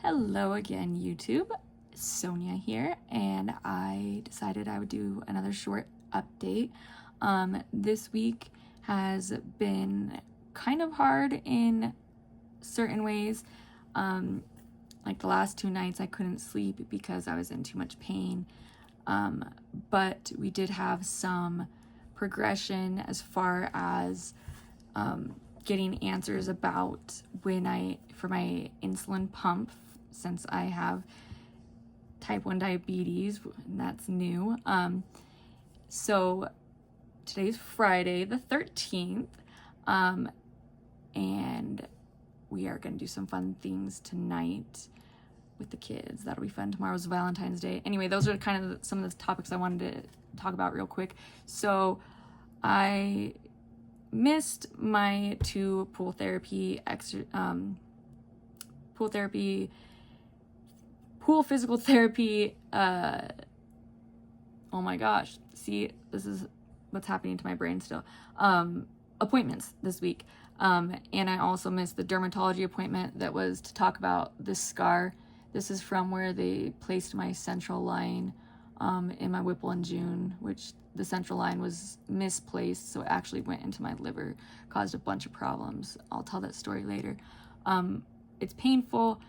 Hello again, YouTube. Sonia here, and I decided I would do another short update. This week has been kind of hard in certain ways. Like the last 2 nights I couldn't sleep because I was in too much pain. But we did have some progression as far as getting answers about for my insulin pump, since I have type 1 diabetes, and that's new. So today's Friday the 13th, and we are going to do some fun things tonight with the kids. That'll be fun. Tomorrow's Valentine's Day. Anyway, those are kind of some of the topics I wanted to talk about real quick. So I missed my 2 pool physical therapy, oh my gosh, see, this is what's happening to my brain still, appointments this week. And I also missed the dermatology appointment that was to talk about this scar. This is from where they placed my central line in my Whipple in June, which the central line was misplaced, so it actually went into my liver, caused a bunch of problems. I'll tell that story later. It's painful,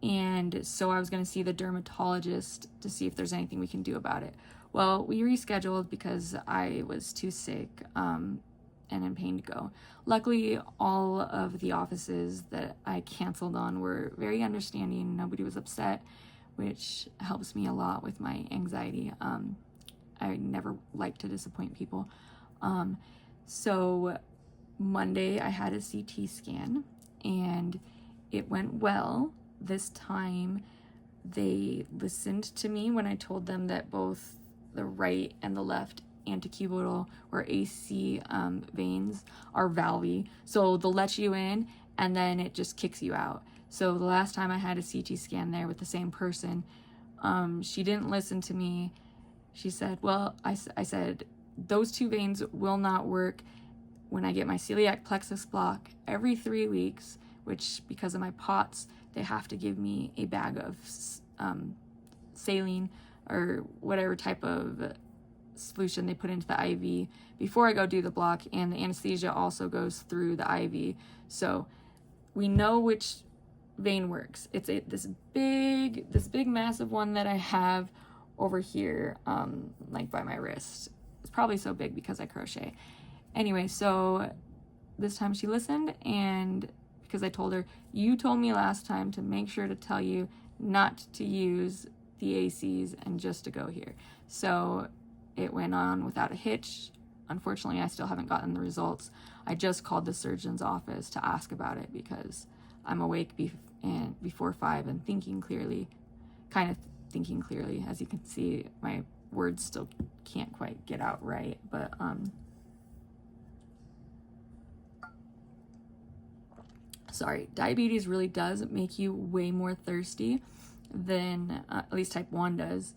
and so I was going to see the dermatologist to see if there's anything we can do about it. Well, we rescheduled because I was too sick and in pain to go. Luckily, all of the offices that I canceled on were very understanding. Nobody was upset, which helps me a lot with my anxiety. I never like to disappoint people. So Monday I had a CT scan and it went well. This time they listened to me when I told them that both the right and the left antecubital or AC veins are valvy. So they'll let you in and then it just kicks you out. So the last time I had a CT scan there with the same person, she didn't listen to me. She said, well, I said, those 2 veins will not work when I get my celiac plexus block every 3 weeks, which because of my POTS, they have to give me a bag of saline or whatever type of solution they put into the IV before I go do the block, and the anesthesia also goes through the IV. So we know which vein works. It's this big massive one that I have over here, like by my wrist. It's probably so big because I crochet. Anyway, so this time she listened, and because I told her, you told me last time to make sure to tell you not to use the ACs and just to go here. So it went on without a hitch. Unfortunately, I still haven't gotten the results. I just called the surgeon's office to ask about it because I'm awake before 5 and thinking clearly. As you can see, my words still can't quite get out right, but sorry, diabetes really does make you way more thirsty than at least type 1 does,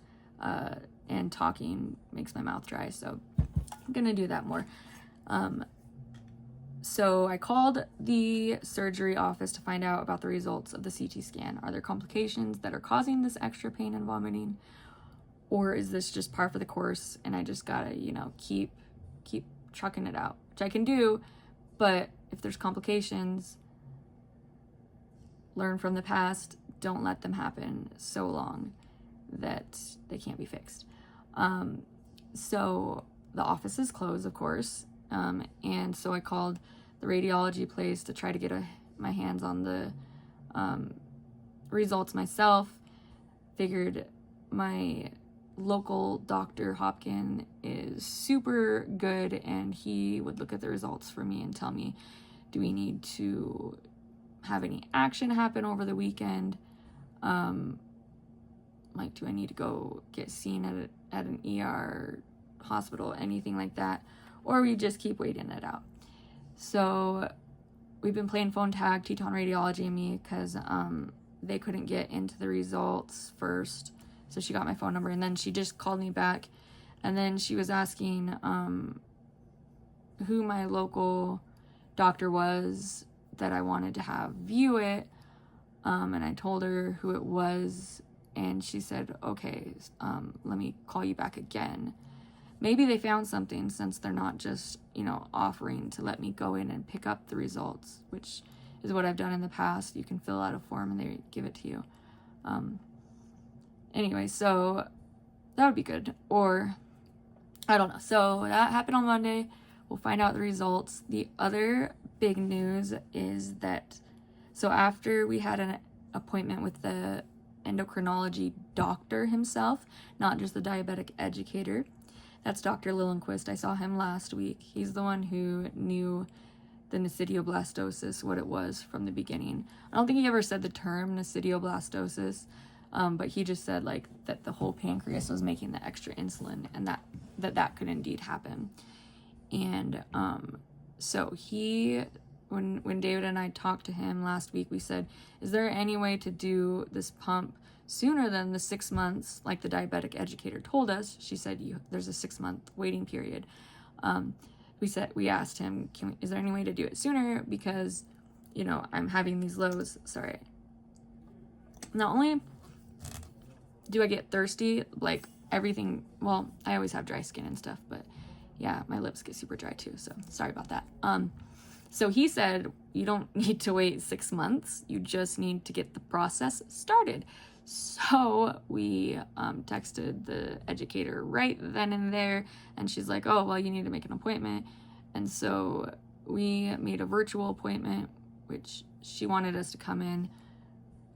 and talking makes my mouth dry, so I'm gonna do that more. So I called the surgery office to find out about the results of the CT scan. Are there complications that are causing this extra pain and vomiting? Or is this just par for the course and I just gotta, keep trucking it out, which I can do, but if there's complications, learn from the past, don't let them happen so long that they can't be fixed. So the office is closed, of course, and so I called the radiology place to try to get my hands on the results myself. Figured my local Dr. Hopkin is super good, and he would look at the results for me and tell me, do we need to have any action happen over the weekend? Like, do I need to go get seen at an ER hospital, anything like that? Or we just keep waiting it out. So we've been playing phone tag, Teton Radiology and me, because they couldn't get into the results first. So she got my phone number, and then she just called me back. And then she was asking who my local doctor was that I wanted to have view it. And I told her who it was, and she said, okay, let me call you back again. Maybe they found something, since they're not just, offering to let me go in and pick up the results, which is what I've done in the past. You can fill out a form and they give it to you. Anyway, so that would be good. Or, I don't know. So that happened on Monday. We'll find out the results. The other big news is that, so after we had an appointment with the endocrinology doctor himself, not just the diabetic educator, that's Dr. Lillenquist. I saw him last week. He's the one who knew the nasidioblastosis, what it was from the beginning. I don't think he ever said the term nasidioblastosis, but he just said that the whole pancreas was making the extra insulin, and that could indeed happen. And so when David and I talked to him last week, we said, is there any way to do this pump sooner than the 6 months, like the diabetic educator told us? She said there's a 6-month waiting period. We asked him, is there any way to do it sooner? Because, I'm having these lows. Sorry. Not only do I get thirsty, everything, well, I always have dry skin and stuff, but yeah, my lips get super dry too, so sorry about that. So he said, you don't need to wait 6 months, you just need to get the process started. So we texted the educator right then and there, and she's like, oh, well, you need to make an appointment. And so we made a virtual appointment, which she wanted us to come in.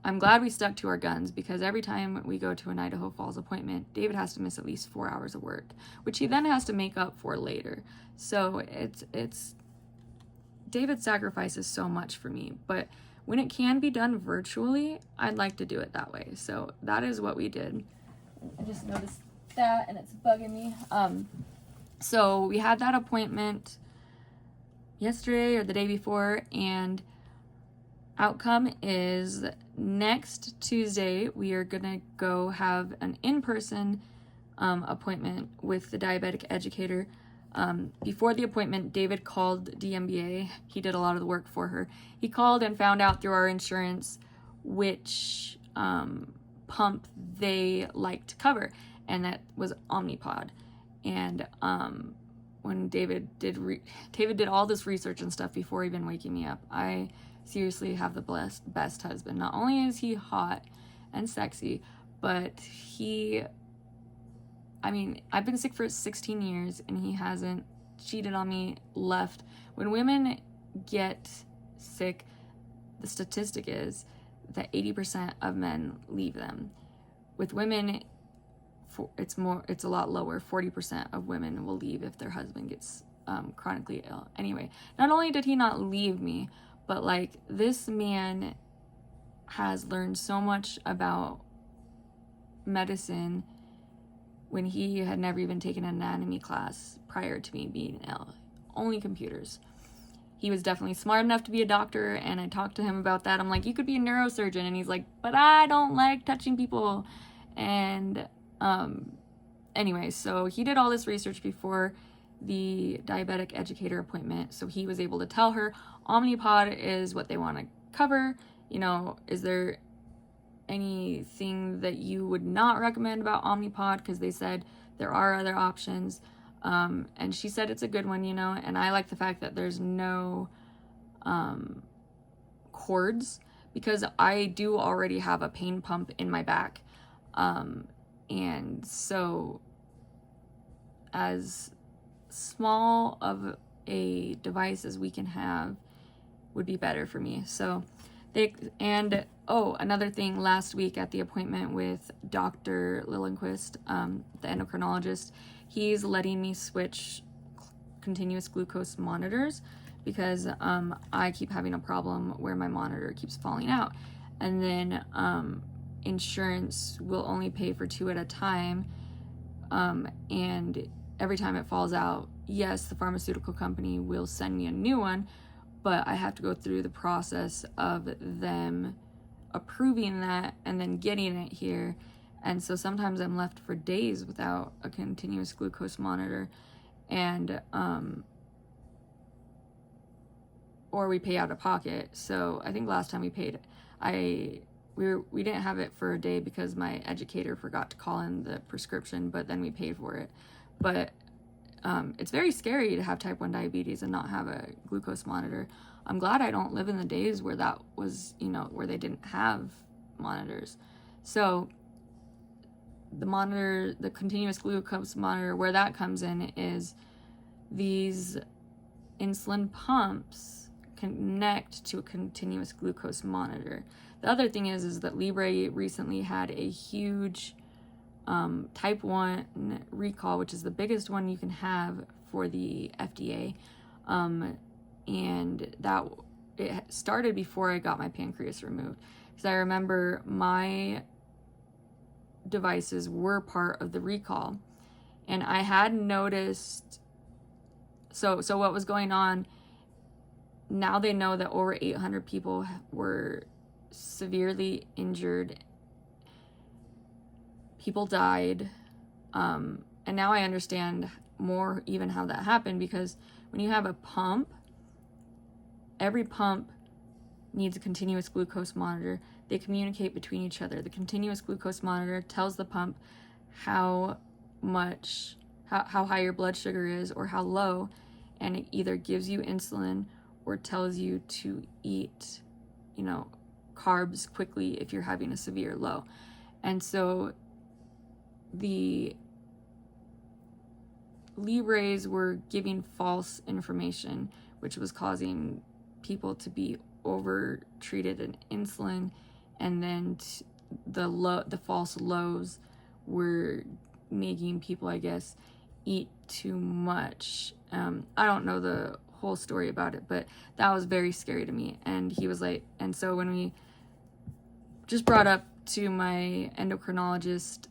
I'm glad we stuck to our guns, because every time we go to an Idaho Falls appointment, David has to miss at least 4 hours of work, which he then has to make up for later. So it's David sacrifices so much for me, but when it can be done virtually, I'd like to do it that way. So that is what we did. I just noticed that, and it's bugging me. So we had that appointment yesterday or the day before, and outcome is next Tuesday we are gonna go have an in-person appointment with the diabetic educator. Before the appointment, David called DMBA. He did a lot of the work for her. He called and found out through our insurance which pump they like to cover, and that was Omnipod. And when David did all this research and stuff before even waking me up. I seriously have the best husband. Not only is he hot and sexy, but I've been sick for 16 years, and he hasn't cheated on me, left. When women get sick, the statistic is that 80% of men leave them. With women, it's a lot lower. 40% of women will leave if their husband gets chronically ill. Anyway, not only did he not leave me, but this man has learned so much about medicine when he had never even taken an anatomy class prior to me being ill. Only computers. He was definitely smart enough to be a doctor, and I talked to him about that. I'm like, you could be a neurosurgeon, and he's like, but I don't like touching people. And anyway, so he did all this research before the diabetic educator appointment, so he was able to tell her Omnipod is what they want to cover. Is there anything that you would not recommend about Omnipod? Because they said there are other options, and she said it's a good one, and I like the fact that there's no cords, because I do already have a pain pump in my back, and so as small of a device as we can have would be better for me. So another thing, last week at the appointment with Dr. Lillenquist, the endocrinologist, he's letting me switch continuous glucose monitors, because I keep having a problem where my monitor keeps falling out. And then insurance will only pay for 2 at a time, and every time it falls out, yes, the pharmaceutical company will send me a new one, but I have to go through the process of them approving that and then getting it here. And so sometimes I'm left for days without a continuous glucose monitor, and or we pay out of pocket. So I think last time we paid, I we didn't have it for a day because my educator forgot to call in the prescription, but then we paid for it. But it's very scary to have type 1 diabetes and not have a glucose monitor. I'm glad I don't live in the days where that was, where they didn't have monitors. So the monitor, the continuous glucose monitor, where that comes in is these insulin pumps connect to a continuous glucose monitor. The other thing is that Libre recently had a huge type 1 recall, which is the biggest one you can have for the FDA. And that it started before I got my pancreas removed. Because I remember my devices were part of the recall. And I had noticed, so what was going on, now they know that over 800 people were severely injured. People died. And now I understand more even how that happened, because when you have a pump, every pump needs a continuous glucose monitor. They communicate between each other. The continuous glucose monitor tells the pump how high your blood sugar is or how low, and it either gives you insulin or tells you to eat, carbs quickly if you're having a severe low. And so the Libres were giving false information, which was causing people to be over treated in insulin, and then the false lows were making people, I guess, eat too much. I don't know the whole story about it, but that was very scary to me. And he was like, and so when we just brought up to my endocrinologist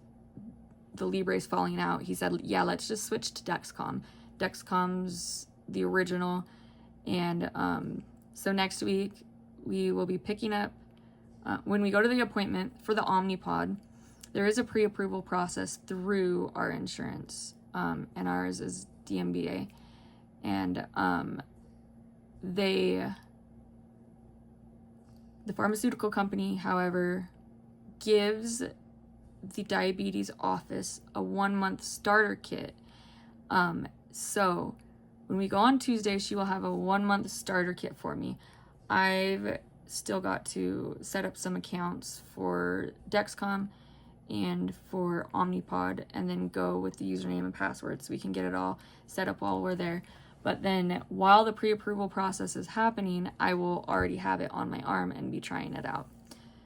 the Libre's falling out, he said, yeah, let's just switch to Dexcom. Dexcom's the original. And so next week we will be picking up, when we go to the appointment for the Omnipod, there is a pre-approval process through our insurance, and ours is DMBA. And the pharmaceutical company, however, gives the diabetes office a 1-month starter kit. So when we go on Tuesday, she will have a 1-month starter kit for me. I've still got to set up some accounts for Dexcom and for Omnipod, and then go with the username and password so we can get it all set up while we're there. But then while the pre-approval process is happening, I will already have it on my arm and be trying it out.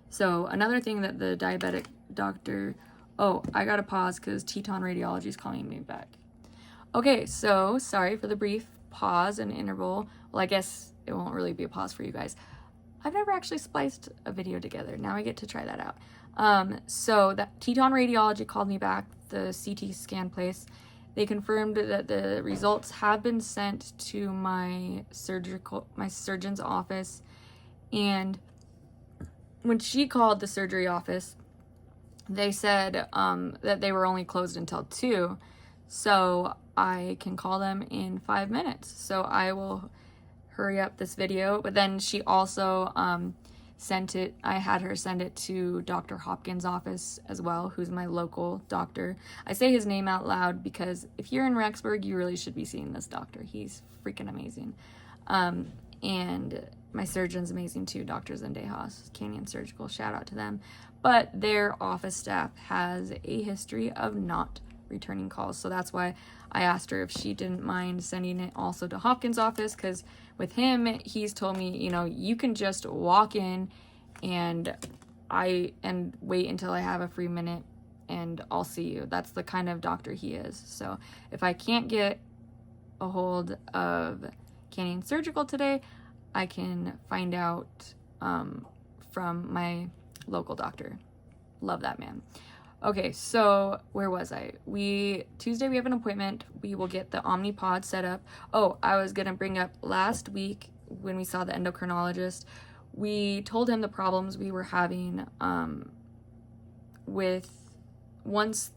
So another thing that the diabetic doctor, I gotta pause because Teton Radiology is calling me back. Okay, so sorry for the brief pause and interval. Well, I guess it won't really be a pause for you guys. I've never actually spliced a video together. Now I get to try that out. So that Teton Radiology called me back, the CT scan place. They confirmed that the results have been sent to my surgeon's office. And when she called the surgery office, they said that they were only closed until 2. So I can call them in 5 minutes. So I will hurry up this video. But then she also I had her send it to Dr. Hopkins' office as well, who's my local doctor. I say his name out loud because if you're in Rexburg, you really should be seeing this doctor. He's freaking amazing. And my surgeon's amazing too, Dr. Zendejas, Canyon Surgical, shout out to them. But their office staff has a history of not returning calls. So that's why I asked her if she didn't mind sending it also to Hopkins' office, because with him, he's told me, you can just walk in and wait until I have a free minute and I'll see you. That's the kind of doctor he is. So if I can't get a hold of Canyon Surgical today, I can find out from my local doctor. Love that man. Okay, so where was I? Tuesday we have an appointment. We will get the Omnipod set up. I was gonna bring up last week when we saw the endocrinologist, we told him the problems we were having once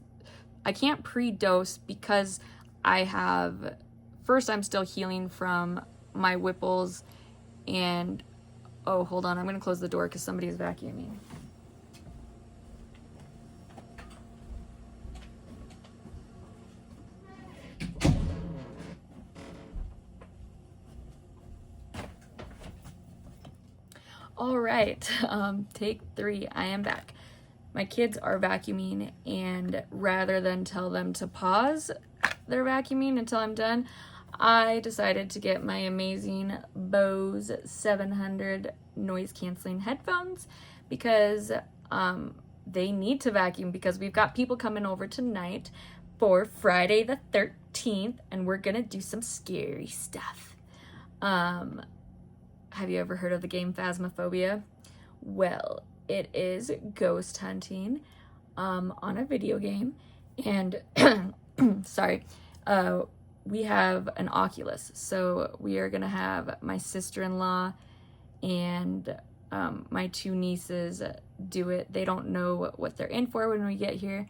I can't pre-dose because I'm still healing from my Whipples, and hold on, I'm gonna close the door because somebody is vacuuming. All right, take 3. I am back. My kids are vacuuming, and rather than tell them to pause their vacuuming until I'm done, I decided to get my amazing Bose 700 noise canceling headphones because they need to vacuum because we've got people coming over tonight for Friday the 13th, and we're gonna do some scary stuff. Have you ever heard of the game Phasmophobia? Well, it is ghost hunting on a video game, and sorry, we have an Oculus, so we are gonna have my sister-in-law and my 2 nieces do it. They don't know what they're in for when we get here,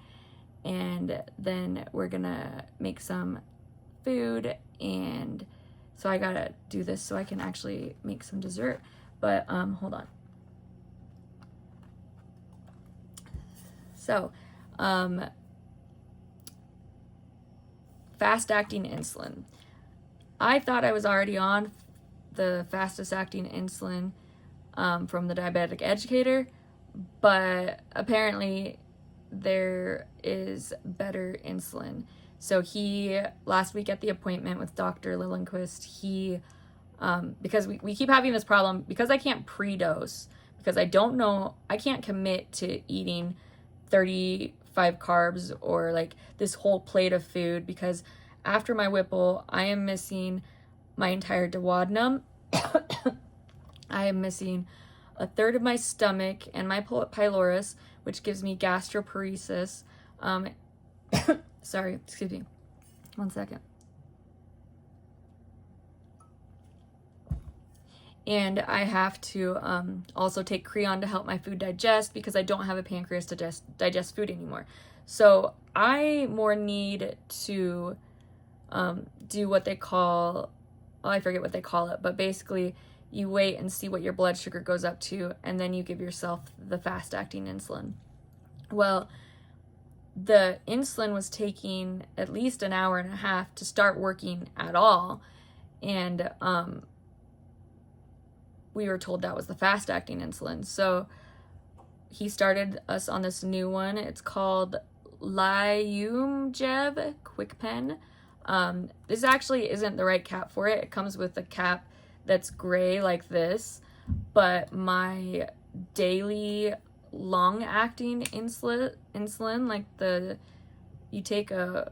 and then we're gonna make some food, and so I gotta do this so I can actually make some dessert. But hold on. So fast acting insulin. I thought I was already on the fastest acting insulin from the diabetic educator, but apparently there is better insulin. So last week at the appointment with Dr. Lillenquist, because we keep having this problem, because I can't pre-dose, because I can't commit to eating 35 carbs or like this whole plate of food, because after my Whipple, I am missing my entire duodenum. I am missing a third of my stomach and my pylorus, which gives me gastroparesis. Sorry, excuse me. 1 second. And I have to also take Creon to help my food digest because I don't have a pancreas to digest food anymore. So I more need to do what they call, I forget what they call it, but basically you wait and see what your blood sugar goes up to, and then you give yourself the fast-acting insulin. Well, the insulin was taking at least an hour and a half to start working at all, and we were told that was the fast-acting insulin. So he started us on this new one. It's called Lyumjev QuickPen. This actually isn't the right cap for it. It comes with a cap that's gray like this, but my daily long-acting insulin, like you take the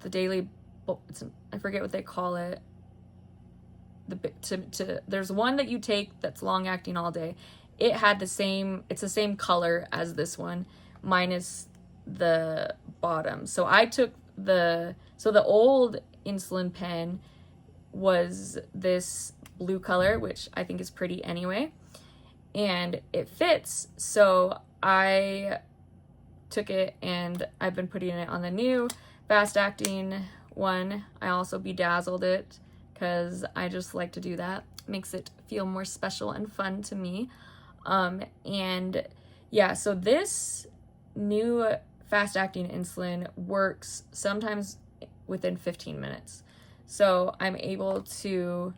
daily, I forget what they call it. There's one that you take that's long-acting all day. It's the same color as this one, minus the bottom. So I took the old insulin pen was this blue color, which I think is pretty anyway, and it fits. So I took it and I've been putting it on the new fast acting one. I also bedazzled it because I just like to do that. Makes it feel more special and fun to me. And yeah, so this new fast acting insulin works sometimes within 15 minutes. So I'm able to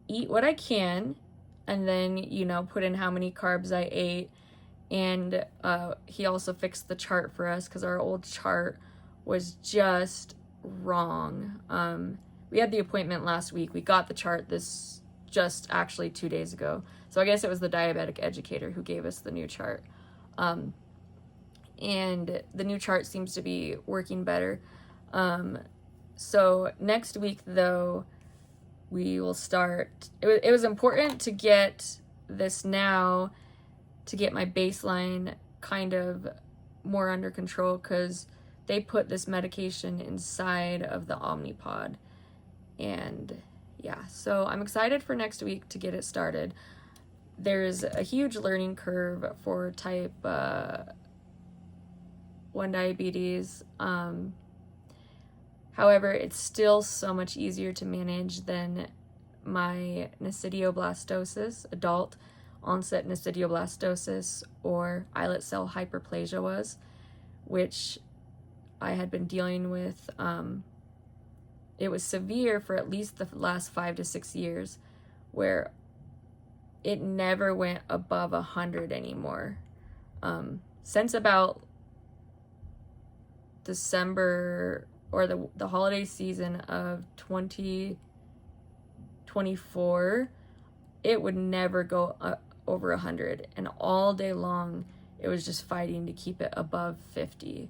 eat what I can and then, put in how many carbs I ate. And he also fixed the chart for us because our old chart was just wrong. We had the appointment last week. We got the chart just actually 2 days ago. So I guess it was the diabetic educator who gave us the new chart. And the new chart seems to be working better. So next week, though, we will start. It was important to get this now to get my baseline kind of more under control because they put this medication inside of the Omnipod. And yeah, so I'm excited for next week to get it started. There's a huge learning curve for type 1 diabetes. However, it's still so much easier to manage than my nesidioblastosis, adult onset nesidioblastosis, or islet cell hyperplasia was, which I had been dealing with. It was severe for at least the last 5 to 6 years, where it never went above 100 anymore. Since about December, or the holiday season of 2024, it would never go over 100, and all day long it was just fighting to keep it above 50.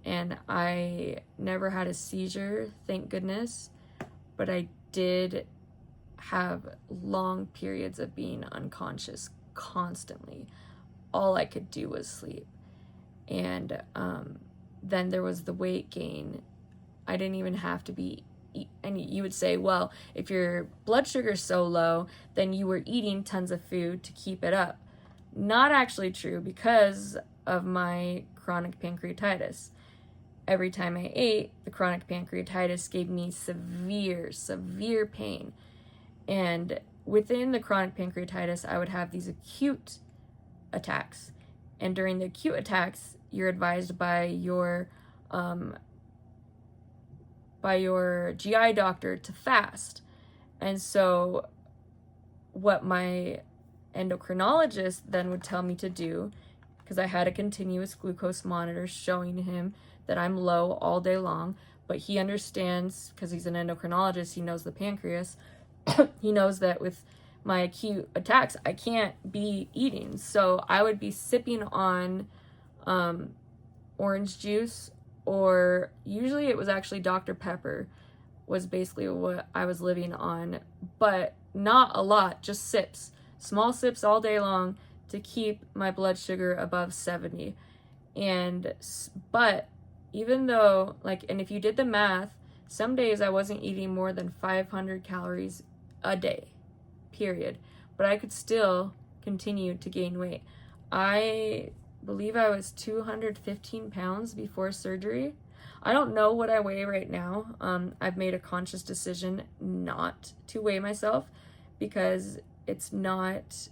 And I never had a seizure, thank goodness, but I did have long periods of being unconscious constantly. All I could do was sleep. And then there was the weight gain. I didn't even have to be, and you would say, well, if your blood sugar's so low, then you were eating tons of food to keep it up. Not actually true, because of my chronic pancreatitis. Every time I ate, the chronic pancreatitis gave me severe pain. And within the chronic pancreatitis, I would have these acute attacks. And during the acute attacks, you're advised by your GI doctor to fast. And so what my endocrinologist then would tell me to do, because I had a continuous glucose monitor showing him that I'm low all day long, but he understands, because he's an endocrinologist, he knows the pancreas. He knows that with my acute attacks, I can't be eating. So I would be sipping on orange juice, or usually it was actually Dr. Pepper was basically what I was living on, but not a lot, just sips, small sips all day long to keep my blood sugar above 70. But even though, and if you did the math, some days I wasn't eating more than 500 calories a day, period. But I could still continue to gain weight. I believe I was 215 pounds before surgery. I don't know what I weigh right now. I've made a conscious decision not to weigh myself, because it's not,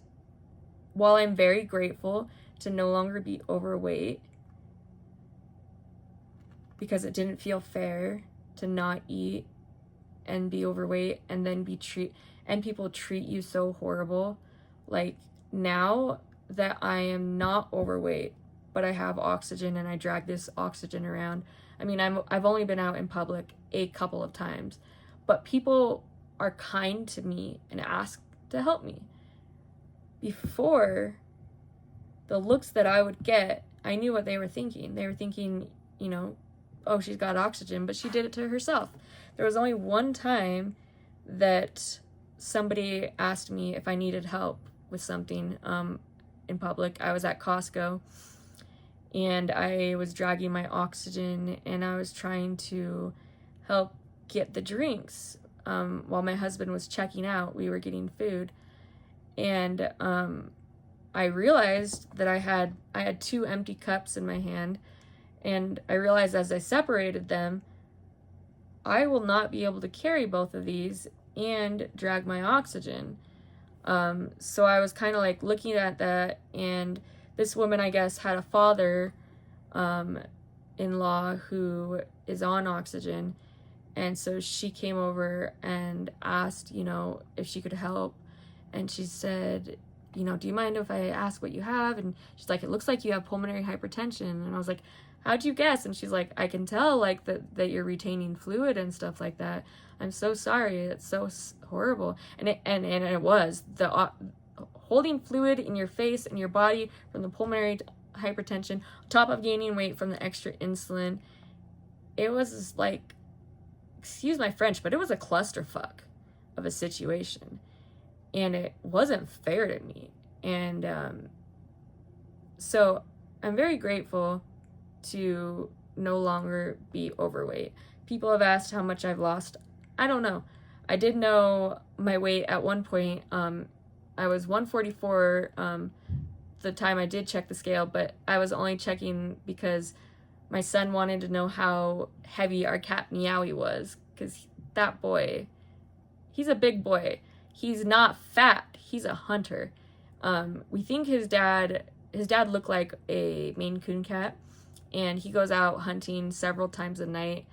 while I'm very grateful to no longer be overweight, because it didn't feel fair to not eat and be overweight and then and people treat you so horrible. Like, now that I am not overweight, but I have oxygen and I drag this oxygen around. I mean, I've only been out in public a couple of times, but people are kind to me and ask to help me. Before, the looks that I would get, I knew what they were thinking. They were thinking, oh, she's got oxygen, but she did it to herself. There was only one time that somebody asked me if I needed help with something in public. I was at Costco, and I was dragging my oxygen, and I was trying to help get the drinks. While my husband was checking out, we were getting food, and I realized that I had 2 empty cups in my hand, and I realized as I separated them, I will not be able to carry both of these and drag my oxygen. So I was kind of looking at that, and this woman, I guess, had a father-in-law who is on oxygen, and so she came over and asked, if she could help, and she said, do you mind if I ask what you have? And she's like, it looks like you have pulmonary hypertension. And I was like, how'd you guess? And she's like, I can tell that you're retaining fluid and stuff like that. I'm so sorry. It's so horrible. And it was the holding fluid in your face and your body from the pulmonary hypertension, on top of gaining weight from the extra insulin. It was excuse my French, but it was a clusterfuck of a situation, and it wasn't fair to me. And so I'm very grateful to no longer be overweight. People have asked how much I've lost. I don't know. I did know my weight at one point. I was 144 the time I did check the scale, but I was only checking because my son wanted to know how heavy our cat Meowie was, because that boy, he's a big boy. He's not fat. He's a hunter. We think his dad looked like a Maine Coon cat, and he goes out hunting several times a night.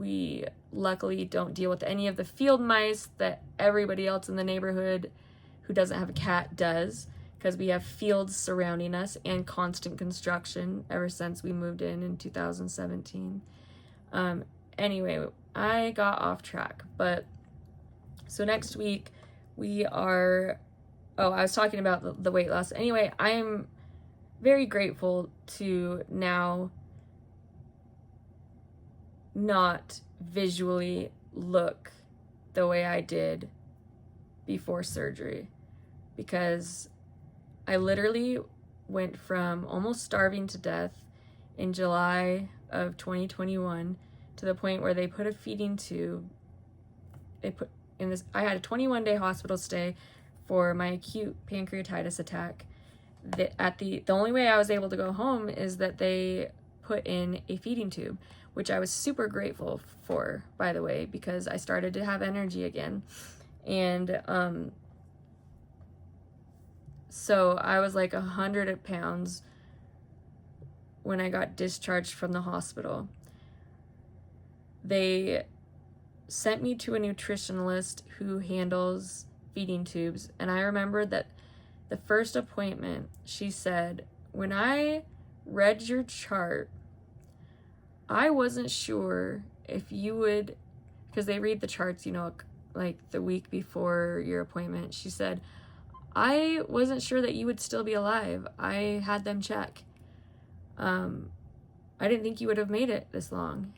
We luckily don't deal with any of the field mice that everybody else in the neighborhood who doesn't have a cat does, because we have fields surrounding us and constant construction ever since we moved in 2017. Anyway, I got off track, but so next week we are, I was talking about the weight loss. Anyway, I am very grateful to now not visually look the way I did before surgery, because I literally went from almost starving to death in July of 2021 to the point where they put a feeding tube. I had a 21-day hospital stay for my acute pancreatitis attack. The only way I was able to go home is that they put in a feeding tube, which I was super grateful for, by the way, because I started to have energy again. And so I was like 100 pounds when I got discharged from the hospital. They sent me to a nutritionalist who handles feeding tubes, and I remember that the first appointment, she said, when I read your chart, I wasn't sure if you would, because they read the charts, like the week before your appointment. She said, I wasn't sure that you would still be alive. I had them check. I didn't think you would have made it this long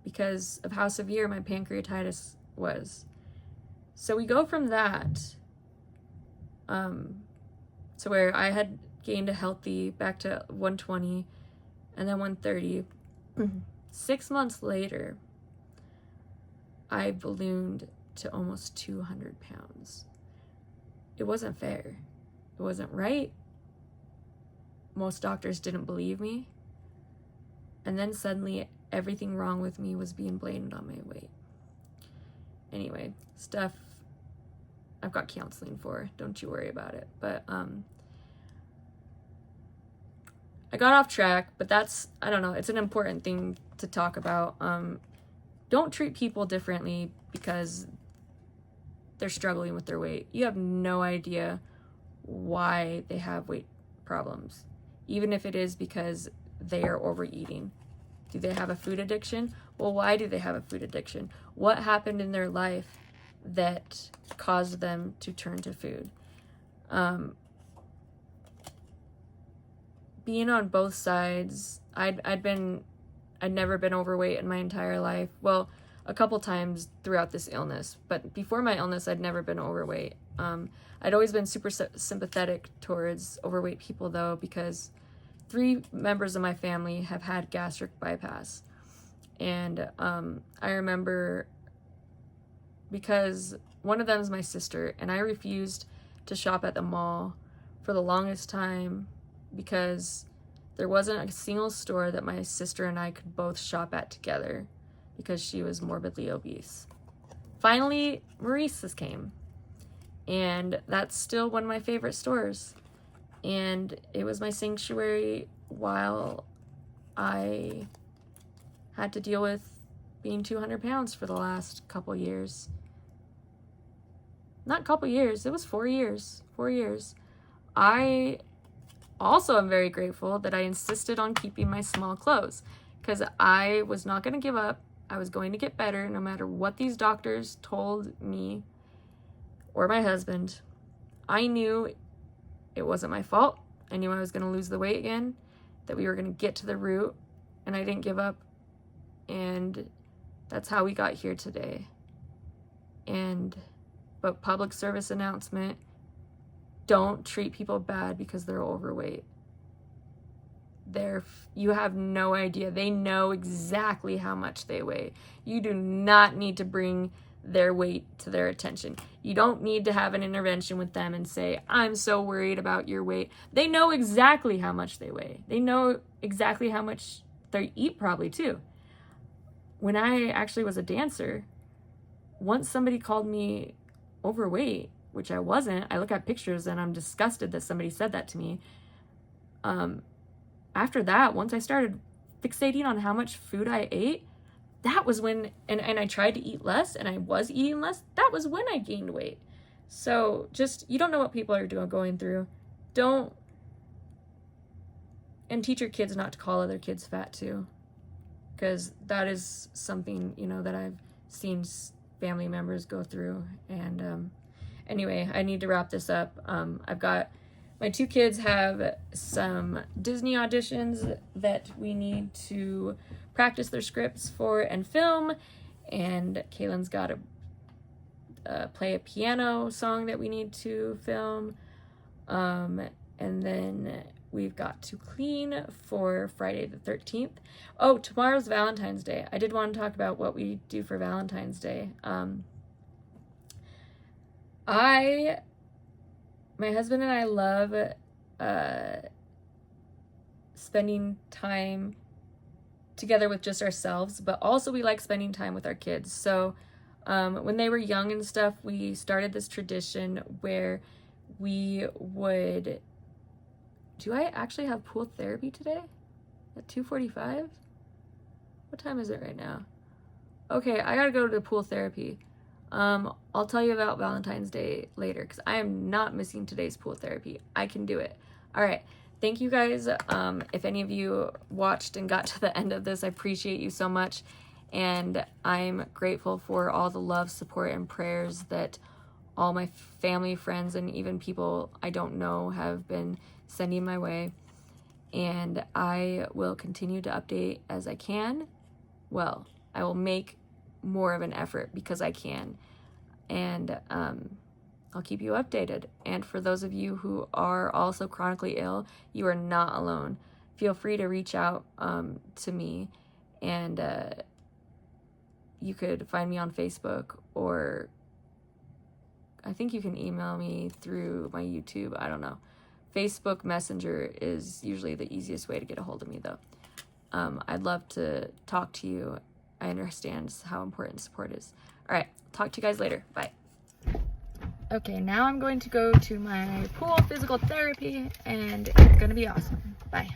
because of how severe my pancreatitis was. So we go from that to where I had gained a healthy back to 120 and then 130. 6 months later, I ballooned to almost 200 pounds. It wasn't fair. It wasn't right. Most doctors didn't believe me. And then suddenly everything wrong with me was being blamed on my weight. Anyway, stuff I've got counseling for. Don't you worry about it. But I got off track, but that's, I don't know, it's an important thing to talk about. Don't treat people differently because they're struggling with their weight. You have no idea why they have weight problems, even if it is because they are overeating. Do they have a food addiction? Well, why do they have a food addiction? What happened in their life that caused them to turn to food? Being on both sides, I'd never been overweight in my entire life. Well, a couple times throughout this illness, but before my illness, I'd never been overweight. I'd always been super sympathetic towards overweight people, though, because 3 members of my family have had gastric bypass. And I remember, because one of them is my sister, and I refused to shop at the mall for the longest time because there wasn't a single store that my sister and I could both shop at together because she was morbidly obese. Finally, Maurice's came, and that's still one of my favorite stores. And it was my sanctuary while I had to deal with being 200 pounds for the last couple years. Not couple years, it was 4 years. 4 years. I also am very grateful that I insisted on keeping my small clothes because I was not going to give up. I was going to get better no matter what these doctors told me or my husband. I knew it wasn't my fault. I knew I was going to lose the weight again, that we were going to get to the root, and I didn't give up. And that's how we got here today. But public service announcement, don't treat people bad because they're overweight. You have no idea. They know exactly how much they weigh. You do not need to bring their weight to their attention. You don't need to have an intervention with them and say, I'm so worried about your weight. They know exactly how much they weigh. They know exactly how much they eat, probably too. When I actually was a dancer, once somebody called me overweight, which I wasn't, I look at pictures and I'm disgusted that somebody said that to me. After that, once I started fixating on how much food I ate, that was when, and I tried to eat less, and I was eating less. That was when I gained weight. So just, you don't know what people are going through. Don't, and teach your kids not to call other kids fat too, because that is something, you know, that I've seen family members go through. And anyway, I need to wrap this up. I've got, my 2 kids have some Disney auditions that we need to practice their scripts for and film, and Kaylin's got to play a piano song that we need to film, and then we've got to clean for Friday the 13th. Oh, tomorrow's Valentine's Day. I did want to talk about what we do for Valentine's Day. My husband and I love spending time together with just ourselves, but also we like spending time with our kids. So when they were young and stuff, we started this tradition where we would, do I actually have pool therapy today at 2:45? What time is it right now? Okay, I gotta go to pool therapy. I'll tell you about Valentine's Day later, because I am not missing today's pool therapy. I can do it. All right. Thank you guys. If any of you watched and got to the end of this, I appreciate you so much. And I'm grateful for all the love, support, and prayers that all my family, friends, and even people I don't know have been sending my way. And I will continue to update as I can. Well, I will make more of an effort because I can, and I'll keep you updated. And for those of you who are also chronically ill, you are not alone. Feel free to reach out to me, and you could find me on Facebook, or I think you can email me through my YouTube. I don't know. Facebook Messenger is usually the easiest way to get a hold of me, though. I'd love to talk to you. I understand how important support is. All right, talk to you guys later. Bye. Okay, now I'm going to go to my pool physical therapy, and it's going to be awesome. Bye.